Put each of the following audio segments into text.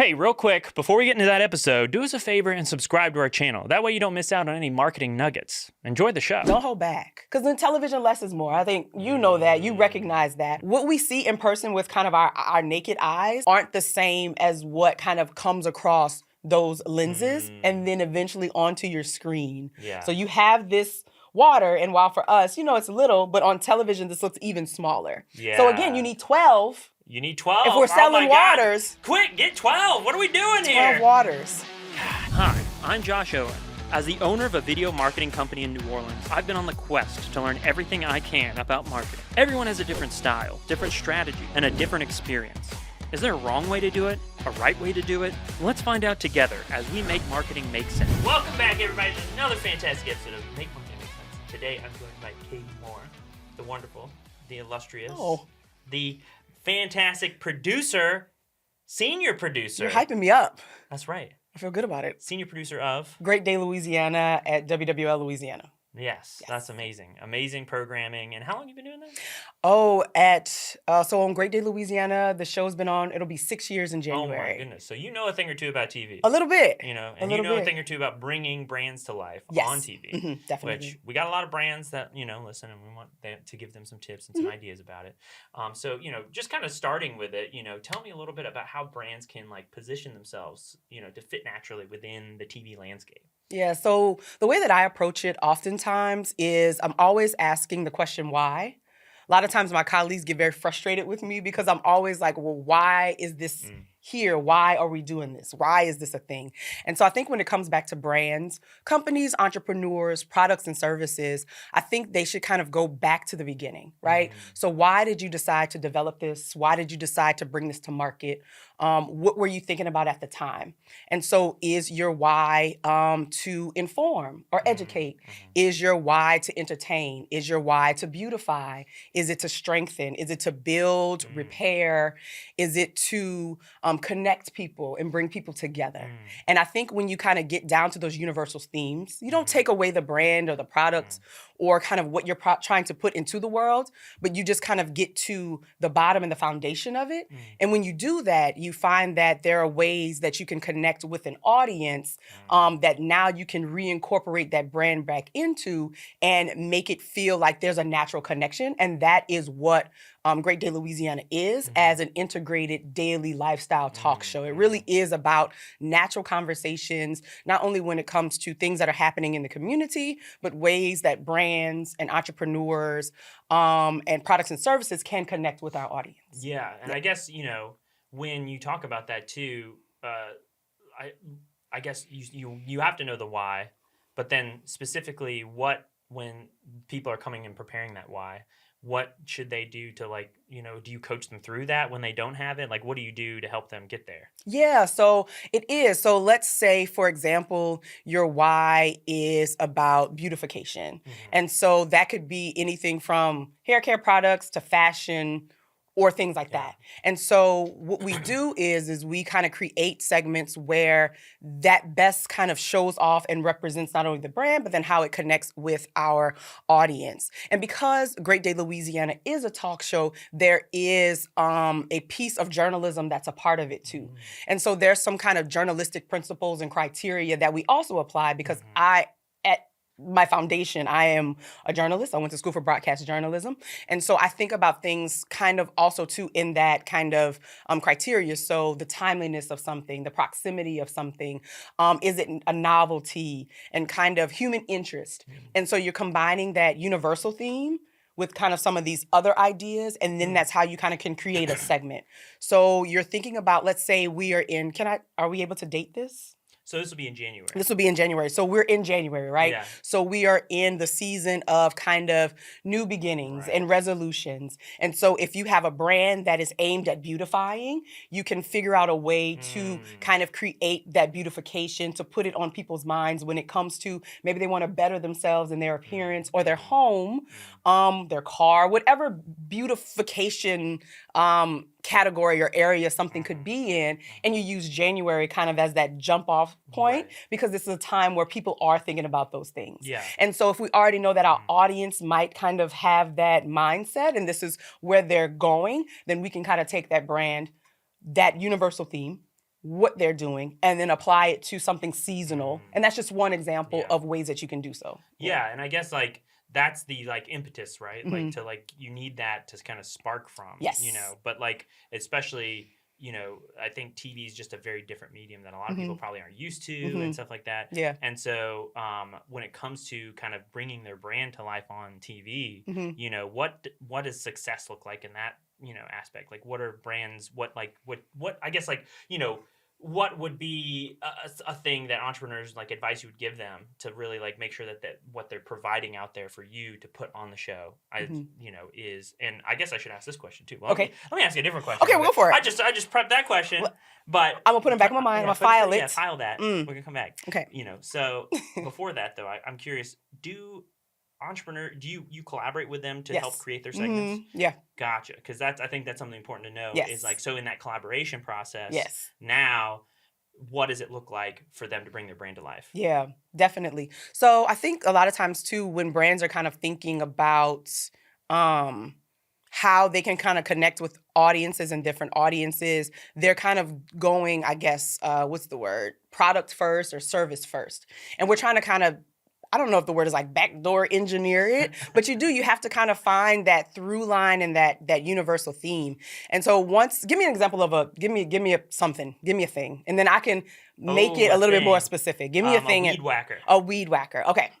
Hey, real quick, before we get into that episode, do us a favor and subscribe to our channel. That way you don't miss out on any marketing nuggets. Enjoy the show. Don't hold back. Because in television, less is more. I think you know that. You recognize that. What we see in person with kind of our naked eyes aren't the same as what kind of comes across those lenses and then eventually onto your screen. Yeah. So you have this water, and while for us, it's little, but on television, this looks even smaller. Yeah. So again, you need 12. You need 12. If we're selling waters. Quick, get 12. What are we doing 12 here? waters. Hi, I'm Josh Owen. As the owner of a video marketing company in New Orleans, I've been on the quest to learn everything I can about marketing. Everyone has a different style, different strategy, and a different experience. Is there a wrong way to do it? A right way to do it? Let's find out together as we make marketing make sense. Welcome back, everybody, to another fantastic episode of Make Marketing Make Sense. Today, I'm joined by Caegan Moore, the wonderful, the illustrious, the fantastic producer, senior producer. You're hyping me up. That's right. I feel good about it. Senior producer of Great Day, Louisiana at WWL Louisiana. Yes, that's amazing. Amazing programming. And how long have you been doing that? So on Great Day, Louisiana, the show's been on, it'll be 6 years in January. Oh my goodness. So you know a thing or two about TV. A little bit. And a you know bit. a thing or two about bringing brands to life on TV. Mm-hmm, definitely. Which we got a lot of brands that, listen, and we want to give them some tips and some ideas about it. So, just kind of starting with it, tell me a little bit about how brands can position themselves, to fit naturally within the TV landscape. Yeah, so the way that I approach it oftentimes is I'm always asking the question, why? A lot of times my colleagues get very frustrated with me because I'm always like, well, why is this here? Why are we doing this? Why is this a thing? And so I think when it comes back to brands, companies, entrepreneurs, products and services, I think they should kind of go back to the beginning, right? So why did you decide to develop this? Why did you decide to bring this to market? What were you thinking about at the time? And so is your why to inform or educate? Is your why to entertain? Is your why to beautify? Is it to strengthen? Is it to build, repair? Is it to connect people and bring people together? And I think when you kind of get down to those universal themes, you don't take away the brand or the products or kind of what you're trying to put into the world, but you just kind of get to the bottom and the foundation of it. And when you do that, you find that there are ways that you can connect with an audience that now you can reincorporate that brand back into and make it feel like there's a natural connection. And that is what Great Day Louisiana is as an integrated daily lifestyle talk show. It really is about natural conversations, not only when it comes to things that are happening in the community, but ways that brands and entrepreneurs and products and services can connect with our audience. Yeah, and I guess, when you talk about that too, I guess you have to know the why, but then specifically when people are coming and preparing that why, what should they do to do you coach them through that when they don't have it? What do you do to help them get there? Yeah, so it is. So let's say, for example, your why is about beautification. And so that could be anything from hair care products to fashion or things like that. And so what we do is we kind of create segments where that best kind of shows off and represents not only the brand, but then how it connects with our audience. And because Great Day Louisiana is a talk show, there is a piece of journalism that's a part of it too. And so there's some kind of journalistic principles and criteria that we also apply because at my foundation, I am a journalist. I went to school for broadcast journalism. And so I think about things kind of also too in that kind of criteria. So the timeliness of something, the proximity of something, is it a novelty and kind of human interest? And so you're combining that universal theme with kind of some of these other ideas, and then that's how you kind of can create a segment. So you're thinking about, let's say we are in, are we able to date this? So this will be in January. This will be in January. So we're in January, right? Yeah. So we are in the season of kind of new beginnings and resolutions. And so if you have a brand that is aimed at beautifying, you can figure out a way to kind of create that beautification, to put it on people's minds when it comes to maybe they want to better themselves in their appearance or their home, their car, whatever beautification category or area something could be in, and you use January kind of as that jump off point because this is a time where people are thinking about those things. Yeah. And so if we already know that our audience might kind of have that mindset and this is where they're going, then we can kind of take that brand, that universal theme, what they're doing, and then apply it to something seasonal. And that's just one example of ways that you can do so. Yeah, and I guess like that's the like impetus, right? Like to like you need that to kind of spark from. Yes. You know, but like especially, you know, I think TV is just a very different medium that a lot of people probably aren't used to and stuff like that. Yeah. And so when it comes to kind of bringing their brand to life on TV, you know, what does success look like in that, you know, aspect? Like what are brands, what I guess like, you know, what would be a thing that entrepreneurs like advice you would give them to really like make sure that what they're providing out there for you to put on the show, you know, is, and I guess I should ask this question too. Well, okay. Let me ask you a different question. Okay, we'll go for it. I just prepped that question, but I'm gonna put it back in my mind. I'm gonna file it. Yeah, file that. We're gonna come back. Okay. You know, so before that though, I'm curious. Do you collaborate with them to help create their segments? Yeah. Gotcha. Because I think that's something important to know. Yes. Is like, so in that collaboration process. Yes. Now, what does it look like for them to bring their brand to life? Yeah, definitely. So I think a lot of times too, when brands are kind of thinking about how they can kind of connect with audiences and different audiences, they're kind of going, I guess, what's the word? Product first or service first. And we're trying to kind of, I don't know if the word is like backdoor engineer it, but you have to kind of find that through line and that universal theme. And so give me an example of give me a thing, and then I can make it a little bit more specific. Give me a thing. A weed whacker. A weed whacker. Okay.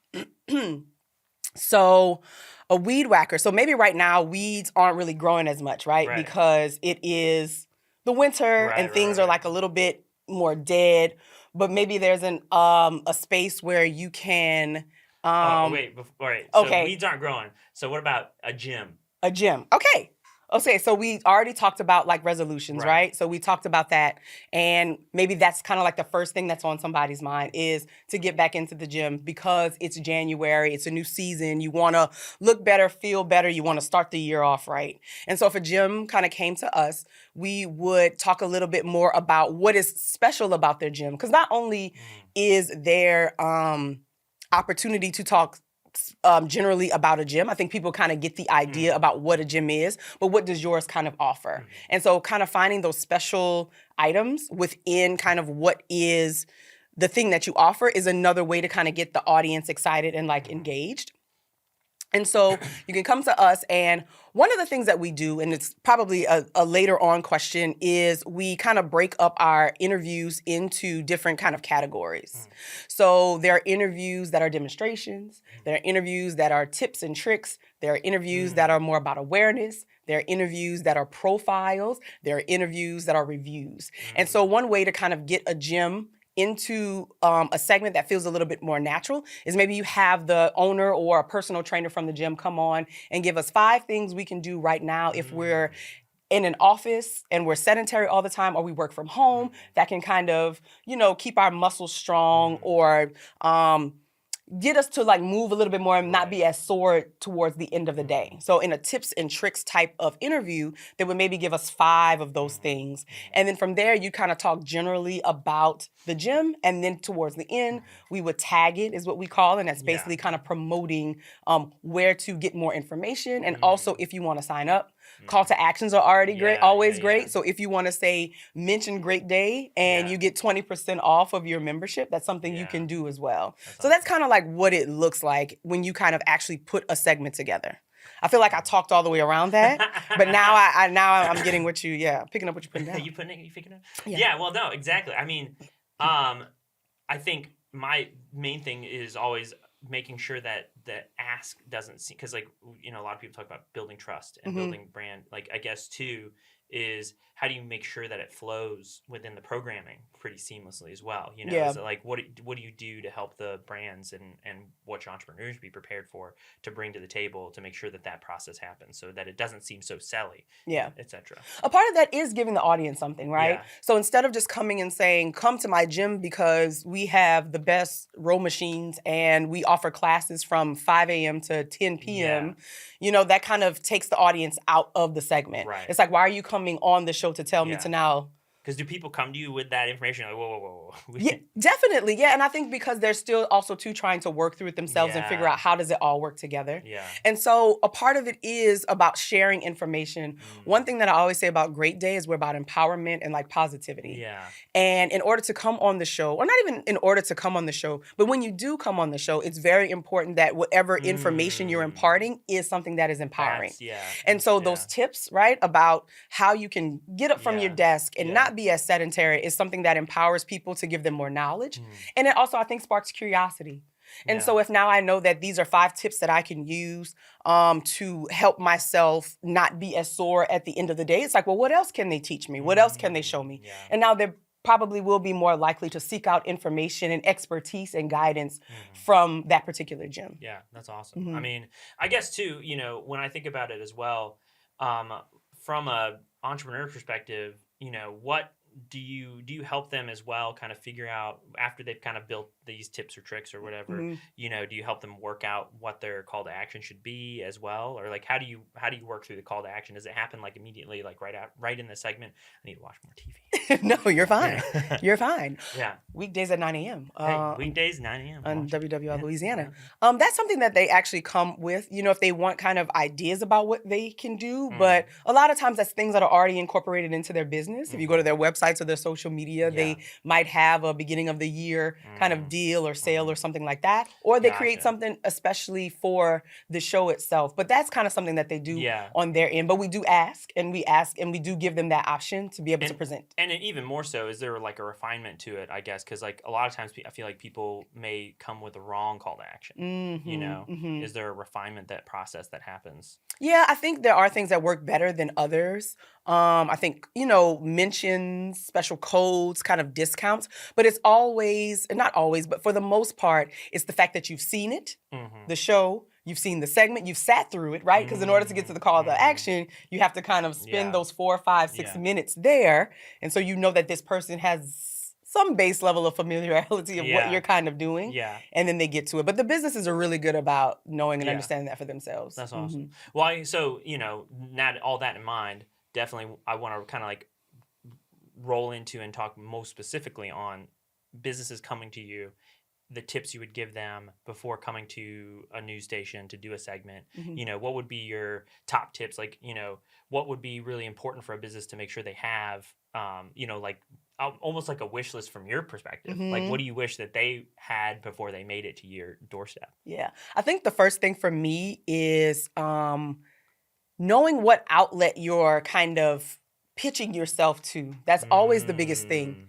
So a weed whacker. So maybe right now weeds aren't really growing as much, right? Because it is the winter and things are like a little bit more dead. But maybe there's a space where you can. All right. So weeds aren't growing. So what about a gym? A gym. Okay. Okay. So we already talked about like resolutions, right? So we talked about that, and maybe that's kind of like the first thing that's on somebody's mind is to get back into the gym because it's January, it's a new season. You want to look better, feel better. You want to start the year off right. And so if a gym kind of came to us, we would talk a little bit more about what is special about their gym. Because not only is there opportunity to talk generally about a gym, I think people kind of get the idea about what a gym is, but what does yours kind of offer? And so kind of finding those special items within kind of what is the thing that you offer is another way to kind of get the audience excited and like engaged. And so you can come to us, and one of the things that we do, and it's probably a later on question, is we kind of break up our interviews into different kind of categories. So there are interviews that are demonstrations, there are interviews that are tips and tricks, there are interviews that are more about awareness, there are interviews that are profiles, there are interviews that are reviews. And so one way to kind of get a gym into a segment that feels a little bit more natural is maybe you have the owner or a personal trainer from the gym come on and give us 5 things we can do right now if we're in an office and we're sedentary all the time, or we work from home, that can kind of, keep our muscles strong or get us to like move a little bit more and not be as sore towards the end of the day. So in a tips and tricks type of interview, they would maybe give us 5 of those things. And then from there, you kind of talk generally about the gym. And then towards the end, we would tag it is what we call, and that's basically kind of promoting where to get more information. And also if you want to sign up, call to actions are already great, always great. So if you want to say, mention Great Day and you get 20% off of your membership, that's something you can do as well. So that's kind of like what it looks like when you kind of actually put a segment together. I feel like I talked all the way around that, but now I'm getting what you, picking up what you're putting down. You picking up? Yeah, well, no, exactly. I mean, I think my main thing is always making sure that the ask doesn't seem, because like, a lot of people talk about building trust and building brand. Like, I guess too, is how do you make sure that it flows within the programming pretty seamlessly as well? So like what do you do to help the brands and watch entrepreneurs be prepared for to bring to the table to make sure that process happens so that it doesn't seem so selly, etc. A part of that is giving the audience something, right? Yeah. So instead of just coming and saying, come to my gym because we have the best row machines and we offer classes from 5 a.m. to 10 p.m., that kind of takes the audience out of the segment. Right. It's like, why are you coming on the show to tell me to now Because do people come to you with that information? Like, whoa. Yeah, definitely. Yeah. And I think because they're still also too trying to work through it themselves and figure Yeah. out how does it all work together. Yeah. And so a part of it is about sharing information. One thing that I always say about Great Day is we're about empowerment and like positivity. Yeah. And in order to come on the show, or not even in order to come on the show, but when you do come on the show, it's very important that whatever information you're imparting is something that is empowering. And so those tips, right, about how you can get up from your desk and not be as sedentary is something that empowers people to give them more knowledge. And it also, I think, sparks curiosity. And so if now I know that these are 5 tips that I can use to help myself not be as sore at the end of the day, it's like, well, what else can they teach me? What else can they show me? And now they're probably will be more likely to seek out information and expertise and guidance from that particular gym. Yeah, that's awesome. I mean, I guess too, you know, when I think about it as well, from a entrepreneur perspective, you know, what do you help them as well kind of figure out after they've kind of built these tips or tricks or whatever, you know, do you help them work out what their call to action should be as well? Or like, how do you work through the call to action? Does it happen like immediately, like right in the segment? I need to watch more TV. No, you're fine. You're fine. Yeah. Weekdays at 9 a.m. Weekdays, 9 a.m. On WWL Louisiana. That's something that they actually come with, you know, if they want kind of ideas about what they can do. But a lot of times that's things that are already incorporated into their business. If you go to their websites or their social media, they might have a beginning of the year kind of deal or sale or something like that. Or they create something especially for the show itself. But that's kind of something that they do on their end. But we do ask and we do give them that option to be able to present. And even more so, is there like a refinement to it, I guess? Because like a lot of times I feel like people may come with the wrong call to action. You know, is there a refinement process that happens? Yeah, I think there are things that work better than others. I think, you know, mentions, special codes, kind of discounts, but it's always, not always, but for the most part, it's the fact that you've seen it, the show, you've seen the segment, you've sat through it, right? Because in order to get to the call to action, you have to kind of spend those 4, 5, 6 minutes there. And so you know that this person has some base level of familiarity of what you're kind of doing. And then they get to it. But the businesses are really good about knowing and understanding that for themselves. That's awesome. Well, so, you know, now all that in mind, definitely I want to kind of like roll into and talk most specifically on businesses coming to you, the tips you would give them before coming to a news station to do a segment. You know, what would be your top tips? Like, you know, what would be really important for a business to make sure they have, you know, like almost like a wish list from your perspective. Like, what do you wish that they had before they made it to your doorstep? Yeah, I think the first thing for me is knowing what outlet you're kind of pitching yourself to. That's always the biggest thing.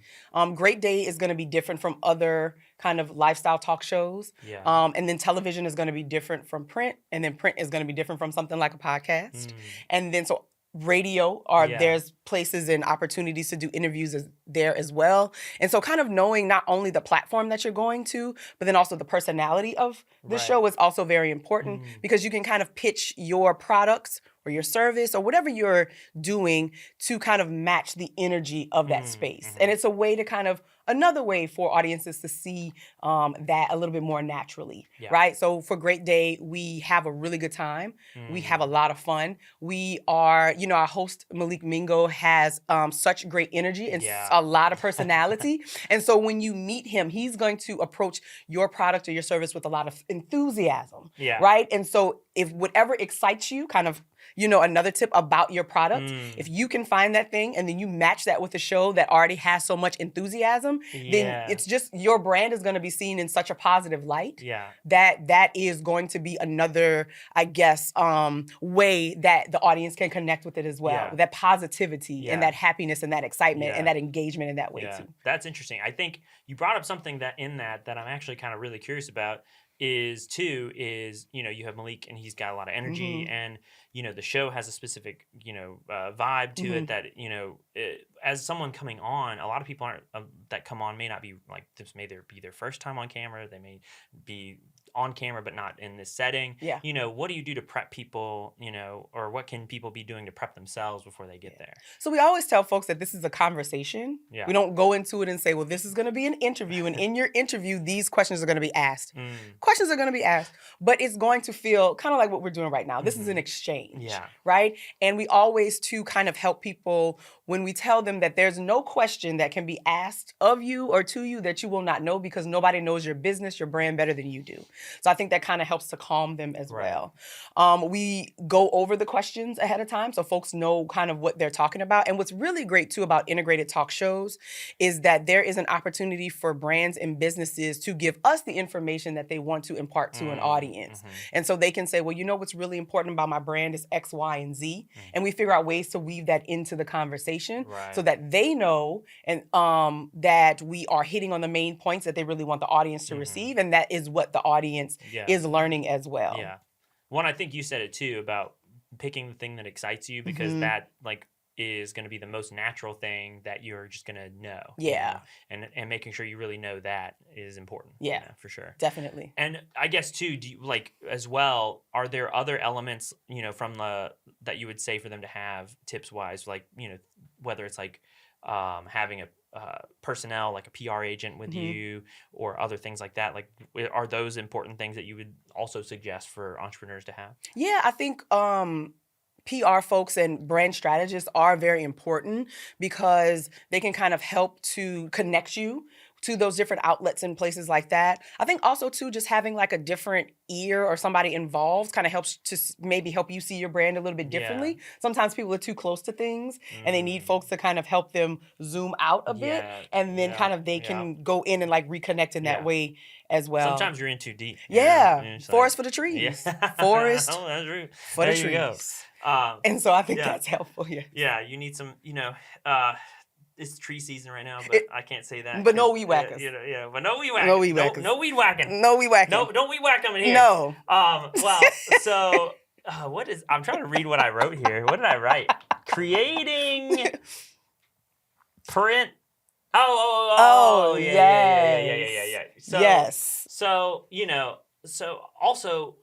Great Day is going to be different from other kind of lifestyle talk shows. And then television is going to be different from print. And then print is going to be different from something like a podcast. And then so radio, or there's places and opportunities to do interviews there as well. And so kind of knowing not only the platform that you're going to, but then also the personality of the show is also very important because you can kind of pitch your products or your service or whatever you're doing to kind of match the energy of that space. And it's a way to kind of, another way for audiences to see that a little bit more naturally, right? So for Great Day, we have a really good time. We have a lot of fun. We are, you know, our host, Malik Mingo, has such great energy and a lot of personality. And so when you meet him, he's going to approach your product or your service with a lot of enthusiasm, right? And so if whatever excites you, kind of, you know, another tip about your product, if you can find that thing and then you match that with a show that already has so much enthusiasm, then it's just, your brand is going to be seen in such a positive light that is going to be another, I guess, way that the audience can connect with it as well. That positivity and that happiness and that excitement and that engagement in that way too. That's interesting. I think you brought up something that I'm actually kind of really curious about is, you know, you have Malik and he's got a lot of energy and, you know, the show has a specific, you know, vibe to it that, you know, as someone coming on, a lot of people that come on may not be like, this may be their first time on camera. They may be on camera, but not in this setting. You know, what do you do to prep people, you know, or what can people be doing to prep themselves before they get there? So we always tell folks that this is a conversation. We don't go into it and say, well, this is going to be an interview. And in your interview, these questions are going to be asked. Questions are going to be asked, but it's going to feel kind of like what we're doing right now. This is an exchange, right? And we always, to kind of help people when we tell them that there's no question that can be asked of you or to you that you will not know, because nobody knows your business, your brand better than you do. So I think that kind of helps to calm them as well. We go over the questions ahead of time so folks know kind of what they're talking about. And what's really great too about integrated talk shows is that there is an opportunity for brands and businesses to give us the information that they want to impart to an audience. And so they can say, well, you know what's really important about my brand is X, Y, and Z. And we figure out ways to weave that into the conversation so that they know and that we are hitting on the main points that they really want the audience to receive. And that is what the audience is learning as well. Yeah. One, I think you said it too about picking the thing that excites you, because that like is going to be the most natural thing that you're just going to know. Yeah. You know? And making sure you really know that is important. Yeah. You know, for sure. Definitely. And I guess too, do you, like as well, are there other elements, you know, from the that you would say for them to have tips wise, like, you know, whether it's like having a personnel like a PR agent with you or other things like that, like are those important things that you would also suggest for entrepreneurs to have? Yeah, I think PR folks and brand strategists are very important because they can kind of help to connect you to those different outlets and places like that. I think also too, just having like a different ear or somebody involved kind of helps to maybe help you see your brand a little bit differently. Sometimes people are too close to things and they need folks to kind of help them zoom out a bit, and then kind of they can go in and like reconnect in that way as well. Sometimes you're in too deep. Forest for the trees. Forest for the trees. And so I think that's helpful. Yeah, you need some, you know, it's tree season right now, but I can't say that. But no weed whackers. But no weed whacking. No weed whackers. No weed whacking. No weed whacking. No, don't weed whack them in here. No. Well, so I'm trying to read what I wrote here. What did I write? Creating print. Yeah. So, you know, so also,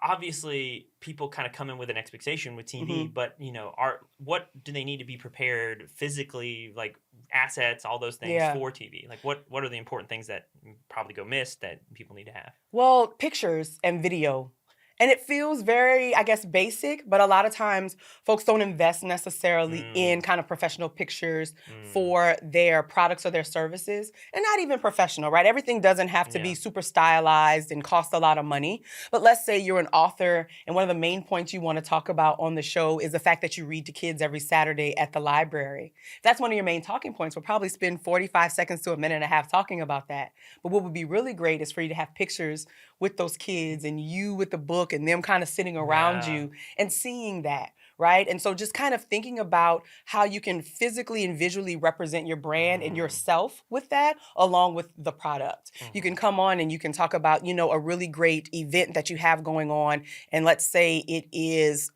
obviously, people kind of come in with an expectation with TV, but, you know, what do they need to be prepared physically, like assets, all those things for TV? Like, what are the important things that probably go missed that people need to have? Well, pictures and video. And it feels very, I guess, basic, but a lot of times folks don't invest necessarily in kind of professional pictures for their products or their services. And not even professional, right? Everything doesn't have to be super stylized and cost a lot of money. But let's say you're an author and one of the main points you want to talk about on the show is the fact that you read to kids every Saturday at the library. If that's one of your main talking points, we'll probably spend 45 seconds to a minute and a half talking about that. But what would be really great is for you to have pictures with those kids and you with the book and them kind of sitting around you and seeing that, right? And so just kind of thinking about how you can physically and visually represent your brand and yourself with that along with the product. You can come on and you can talk about, you know, a really great event that you have going on. And let's say it is,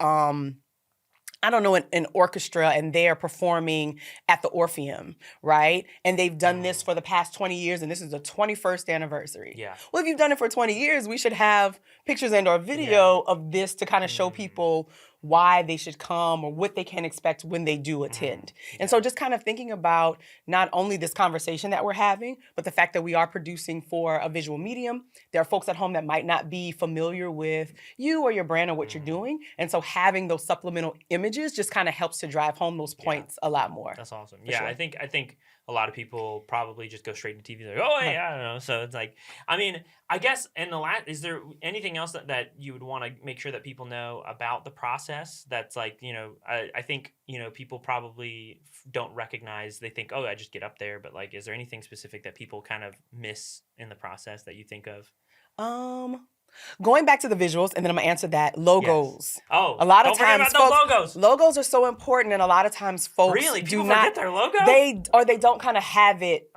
I don't know, an orchestra and they're performing at the Orpheum, right? And they've done this for the past 20 years and this is the 21st anniversary. Well, if you've done it for 20 years, we should have pictures and or video of this to kind of show people why they should come or what they can expect when they do attend. And so just kind of thinking about not only this conversation that we're having, but the fact that we are producing for a visual medium. There are folks at home that might not be familiar with you or your brand or what you're doing. And so having those supplemental images just kind of helps to drive home those points a lot more. That's awesome. Yeah, sure. I think a lot of people probably just go straight to TV. Like, oh, hey, I don't know. So it's like, I mean, I guess in the is there anything else that you would want to make sure that people know about the process? That's like, you know, I think, you know, people probably don't recognize, they think, oh, I just get up there. But like, is there anything specific that people kind of miss in the process that you think of? Going back to the visuals, and then I'm gonna answer that. Logos. Yes. Oh, a lot of don't times, forget about those logos are so important, and a lot of times, folks really do people not forget their logo. They don't kind of have it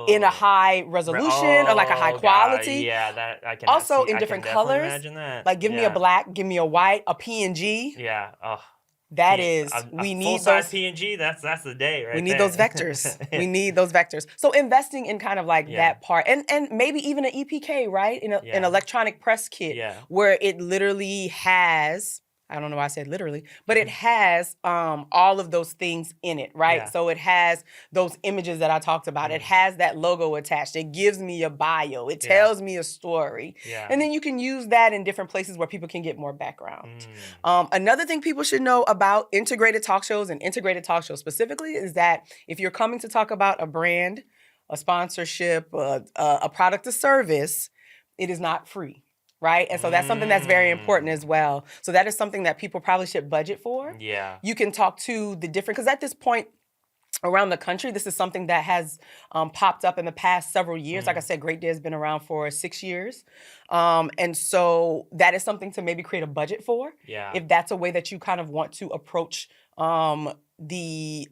in a high resolution or like a high quality. Yeah, that I can. Also in different colors. Imagine that. Like give me a black, give me a white, a PNG. Yeah. Oh. That is, we need those PNG. That's the day, right? We need those vectors. We need those vectors. So investing in kind of like that part, and maybe even an EPK, right? In an electronic press kit, where it literally has I don't know why I said literally, but it has all of those things in it, right? Yeah. So it has those images that I talked about. It has that logo attached. It gives me a bio. It tells me a story. Yeah. And then you can use that in different places where people can get more background. Another thing people should know about integrated talk shows and integrated talk shows specifically is that if you're coming to talk about a brand, a sponsorship, a product or service, it is not free. Right? And so that's something that's very important as well. So that is something that people probably should budget for. Yeah. You can talk to the different, because at this point around the country, this is something that has popped up in the past several years. Like I said, Great Day has been around for 6 years. And so that is something to maybe create a budget for. Yeah. If that's a way that you kind of want to approach the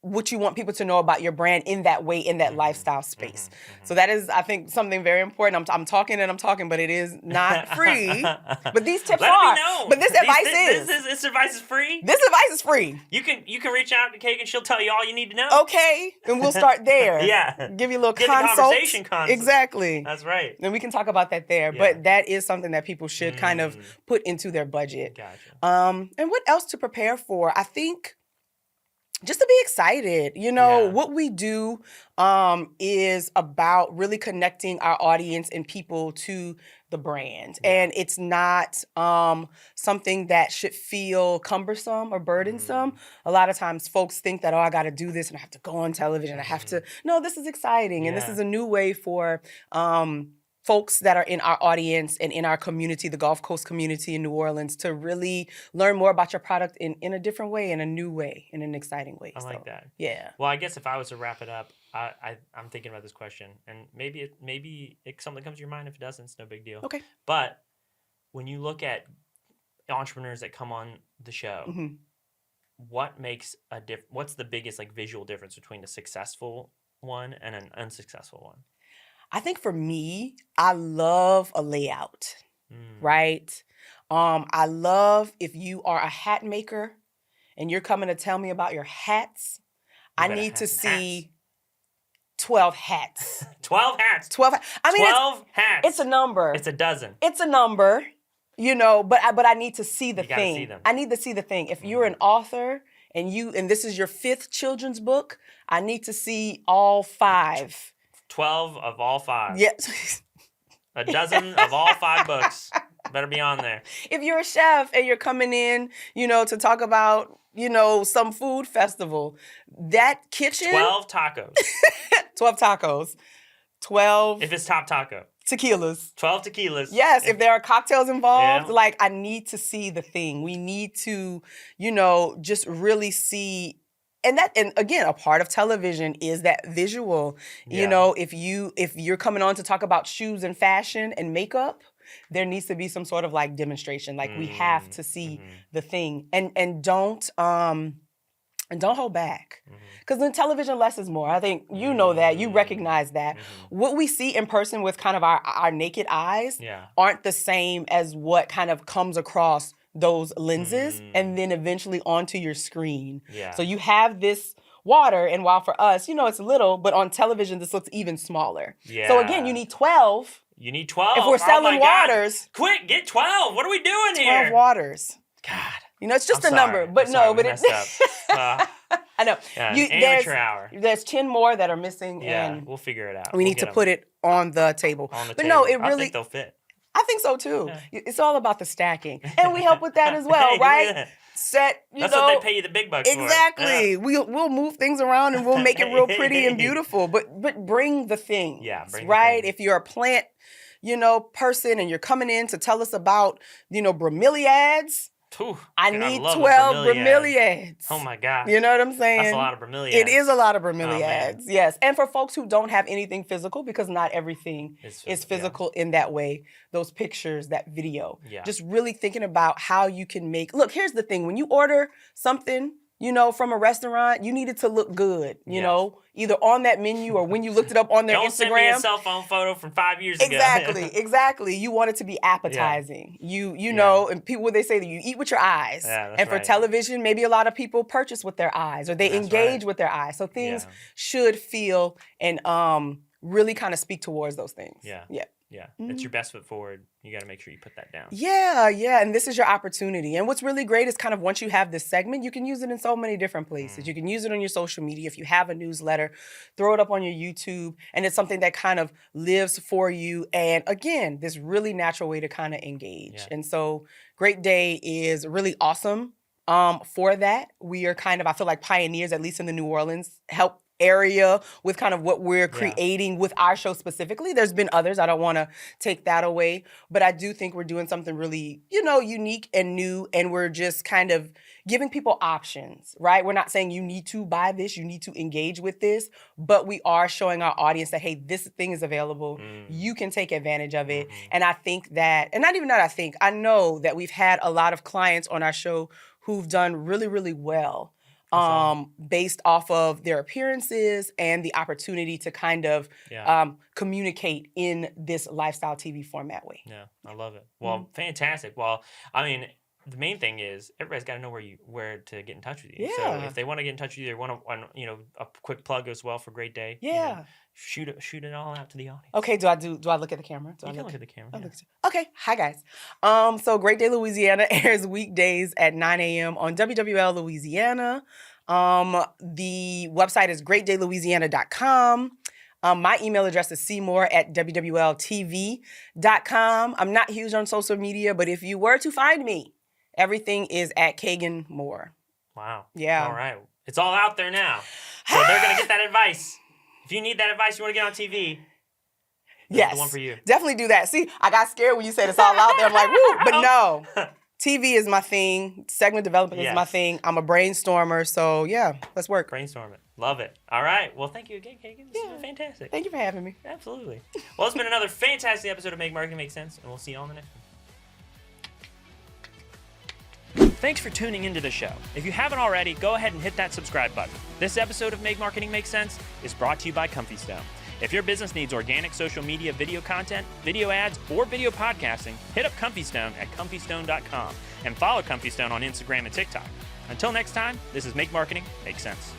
what you want people to know about your brand in that way, in that lifestyle space. So that is, I think, something very important. I'm talking, but it is not free. But these tips Let are. me know. But this advice is. This advice is free? This advice is free. You can reach out to Caegan. She'll tell you all you need to know. Okay. And we'll start there. Yeah. Give you a little Get consult. the conversation consult. Exactly. That's right. And we can talk about that there. Yeah. But that is something that people should kind of put into their budget. Gotcha. And what else to prepare for? I think just to be excited. What we do is about really connecting our audience and people to the brand. And it's not something that should feel cumbersome or burdensome. A lot of times folks think that, I got to do this and I have to go on television. I have to, no, this is exciting. And this is a new way for folks that are in our audience and in our community, the Gulf Coast community in New Orleans, to really learn more about your product in a different way, in a new way, in an exciting way. I like that. Yeah. Well, I guess if I was to wrap it up, I'm thinking about this question, and maybe something comes to your mind. If it doesn't, it's no big deal. Okay. But when you look at entrepreneurs that come on the show, what makes what's the biggest visual difference between a successful one and an unsuccessful one? I think for me, I love a layout, right? I love if you are a hat maker and you're coming to tell me about your hats, I need to see 12 hats. 12 hats. 12 hats. I mean, 12 hats. It's a number. It's a dozen. It's a number, but I need to see the You gotta thing. see them. I need to see the thing. If you're an author and this is your 5th children's book, I need to see all 5. 12 of all 5. Yes. A dozen of all 5 books. Better be on there. If you're a chef and you're coming in, to talk about, some food festival, that kitchen. 12 tacos. 12 tacos. 12. If it's top taco. Tequilas. 12 tequilas. Yes, if there are cocktails involved, I need to see the thing. We need to, just really see. And again, a part of television is that visual. If you're coming on to talk about shoes and fashion and makeup, there needs to be some sort of demonstration. We have to see the thing, and don't hold back. Because in television, less is more. I think you know that. You recognize that. What we see in person with kind of our naked eyes aren't the same as what kind of comes across those lenses and then eventually onto your screen. Yeah. So you have this water, and while for us, it's little, but on television, this looks even smaller. Yeah. So again, you need 12. You need 12. If we're selling waters. Quick, get 12. What are we doing 12 here? 12 waters. God. It's just I'm a sorry. number. But I'm no, sorry, but we messed up. I know. Amateur hour. There's 10 more that are missing, Yeah, and we'll figure it out. we need to put it on the table. But no, it I really. think they'll fit. I think so too. Yeah. It's all about the stacking, and we help with that as well, right? Set, That's what they pay you the big bucks for. Exactly. Yeah. We'll move things around and we'll make it real pretty and beautiful. But bring the things. Yeah, bring right. The things. If you're a plant, person, and you're coming in to tell us about, bromeliads. I need 12 bromeliads. Oh my God. You know what I'm saying? That's a lot of bromeliads. It is a lot of bromeliads, yes. And for folks who don't have anything physical, because not everything is physical in that way, those pictures, that video, just really thinking about how you can look, here's the thing. When you order something, from a restaurant, you need it to look good, you know, either on that menu or when you looked it up on their Instagram. Don't send me a cell phone photo from 5 years ago. Exactly. You want it to be appetizing. You know, and people, they say that you eat with your eyes. Yeah, and for television, maybe a lot of people purchase with their eyes or they engage with their eyes. So things should feel and really kind of speak towards those things. Yeah. Yeah, it's your best foot forward. You got to make sure you put that down. Yeah, and this is your opportunity. And what's really great is kind of once you have this segment, you can use it in so many different places. You can use it on your social media. If you have a newsletter, throw it up on your YouTube, and it's something that kind of lives for you. And again, this really natural way to kind of engage. Yeah. And so Great Day is really awesome for that. We are kind of, I feel like, pioneers, at least in the New Orleans, help area with kind of what we're creating with our show specifically. There's been others. I don't want to take that away, but I do think we're doing something really, unique and new, and we're just kind of giving people options, right? We're not saying you need to buy this, you need to engage with this, but we are showing our audience that, hey, this thing is available. You can take advantage of it. And I think that, and not even that I know that we've had a lot of clients on our show who've done really, really well. Based off of their appearances and the opportunity to kind of communicate in this lifestyle TV format way. Yeah, I love it. Well, fantastic. Well, I mean, the main thing is everybody's got to know where to get in touch with you. Yeah. So if they want to get in touch with you, they want to, a quick plug as well for Great Day. Yeah. Shoot it all out to the audience. Okay, do I look at the camera? You can look at the camera. Okay, hi guys. So Great Day Louisiana airs weekdays at 9 a.m. on WWL Louisiana. The website is greatdaylouisiana.com. My email address is cmore@WWL-TV.com. I'm not huge on social media, but if you were to find me, everything is at Caegan Moore. Wow. Yeah. All right. It's all out there now. So they're going to get that advice. If you need that advice, you want to get on TV, yes, the one for you. Definitely do that. See, I got scared when you said it's all out there. I'm like, woo, but no. TV is my thing. Segment development is my thing. I'm a brainstormer, so yeah, let's work. Brainstorm it. Love it. All right. Well, thank you again, Caegan. This has been fantastic. Thank you for having me. Absolutely. Well, it's been another fantastic episode of Make Marketing Make Sense, and we'll see you all in the next one. Thanks for tuning into the show. If you haven't already, go ahead and hit that subscribe button. This episode of Make Marketing Make Sense is brought to you by Comfystone. If your business needs organic social media video content, video ads, or video podcasting, hit up Comfystone at comfystone.com and follow Comfystone on Instagram and TikTok. Until next time, this is Make Marketing Make Sense.